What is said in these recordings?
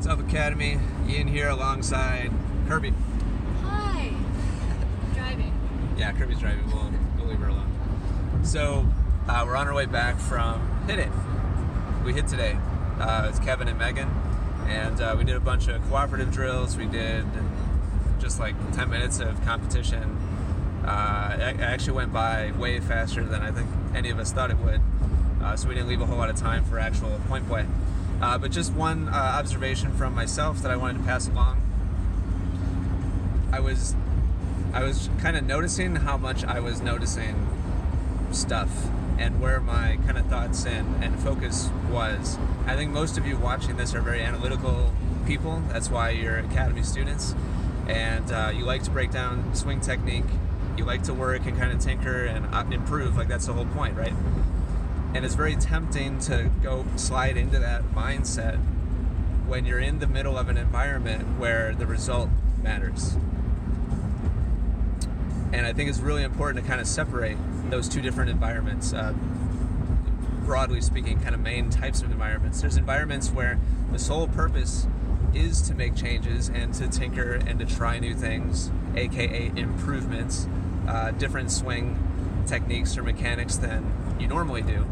What's up, Academy? Ian here alongside Kirby. Hi. Driving. Yeah, Kirby's driving. We'll leave her alone. So, we're on our way back from Hit It. We hit today. It's Kevin and Megan. And we did a bunch of cooperative drills. We did just like 10 minutes of competition. It actually went by way faster than I think any of us thought it would. So we didn't leave a whole lot of time for actual point play. But just one observation from myself that I wanted to pass along. I was kind of noticing how much I was noticing stuff and where my kind of thoughts and focus was. I think most of you watching this are very analytical people. That's why you're Academy students. And you like to break down swing technique. You like to work and kind of tinker and improve. Like, that's the whole point, right? And it's very tempting to go slide into that mindset when you're in the middle of an environment where the result matters. And I think it's really important to kind of separate those two different environments. Broadly speaking, kind of main types of environments. There's environments where the sole purpose is to make changes and to tinker and to try new things, aka improvements, different swing techniques or mechanics than you normally do.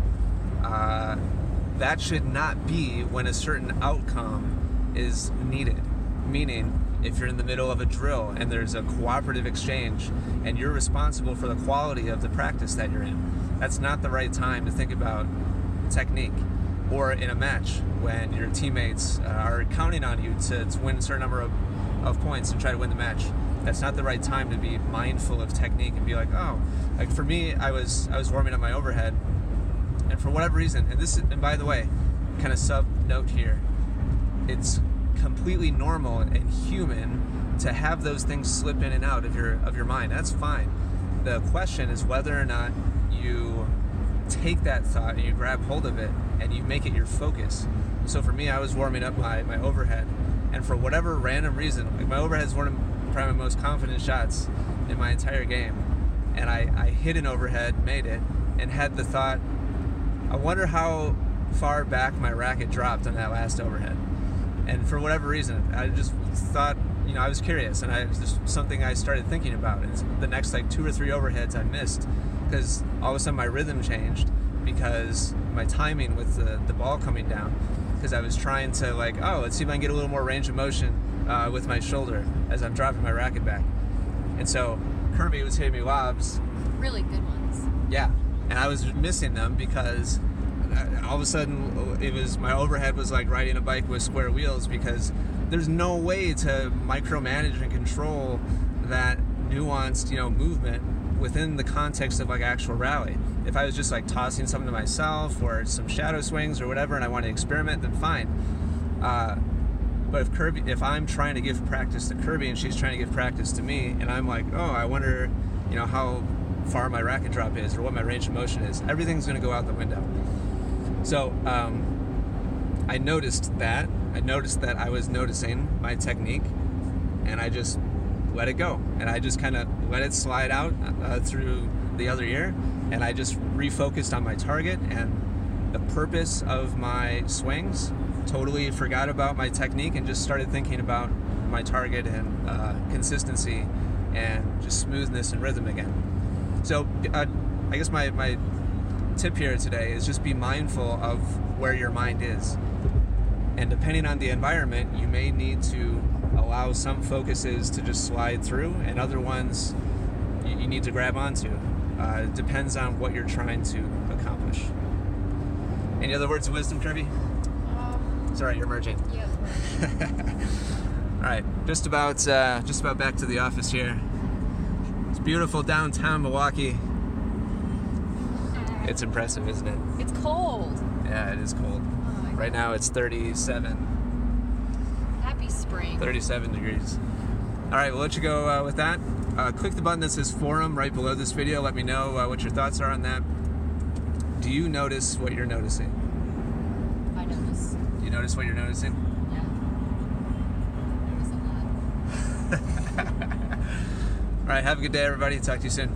That should not be when a certain outcome is needed. Meaning, if you're in the middle of a drill and there's a cooperative exchange and you're responsible for the quality of the practice that you're in, that's not the right time to think about technique. Or in a match when your teammates are counting on you to win a certain number of points and try to win the match, that's not the right time to be mindful of technique and be like, oh, like for me, I was warming up my overhead, and for whatever reason, and by the way, kind of sub note here, it's completely normal and human to have those things slip in and out of your mind. That's fine. The question is whether or not you take that thought and you grab hold of it and you make it your focus. So for me, I was warming up my overhead, and for whatever random reason, like my overhead is one of probably my most confident shots in my entire game, and I hit an overhead, made it, and had the thought, I wonder how far back my racket dropped on that last overhead. And for whatever reason, I just thought, I was curious, and it was just something I started thinking about. And the next like 2 or 3 overheads I missed because all of a sudden my rhythm changed because my timing with the ball coming down, because I was trying to let's see if I can get a little more range of motion with my shoulder as I'm dropping my racket back. And so Kirby was hitting me lobs. Really good ones. Yeah. And I was missing them because all of a sudden my overhead was like riding a bike with square wheels, because there's no way to micromanage and control that nuanced, movement within the context of like actual rally. If I was just like tossing something to myself or some shadow swings or whatever and I want to experiment, then fine. But if I'm trying to give practice to Kirby and she's trying to give practice to me, and I'm like, oh, I wonder, how far my racket drop is or what my range of motion is, everything's going to go out the window. So I noticed that I was noticing my technique, and I just let it go, and I just kind of let it slide out through the other ear, and I just refocused on my target and the purpose of my swings. Totally forgot about my technique and just started thinking about my target and consistency and just smoothness and rhythm again. So I guess my tip here today is just be mindful of where your mind is. And depending on the environment, you may need to allow some focuses to just slide through, and other ones you need to grab onto. It depends on what you're trying to accomplish. Any other words of wisdom, Kirby? Sorry, you're merging. Yep. All right, just about back to the office here. It's beautiful downtown Milwaukee. It's impressive, isn't it? It's cold. Yeah, it is cold. Oh, right now it's 37. Happy spring. 37 degrees. All right, we'll let you go with that. Click the button that says forum right below this video. Let me know what your thoughts are on that. Do you notice what you're noticing? I notice. Do you notice what you're noticing? Yeah. Notice a lot. All right, have a good day, everybody. Talk to you soon.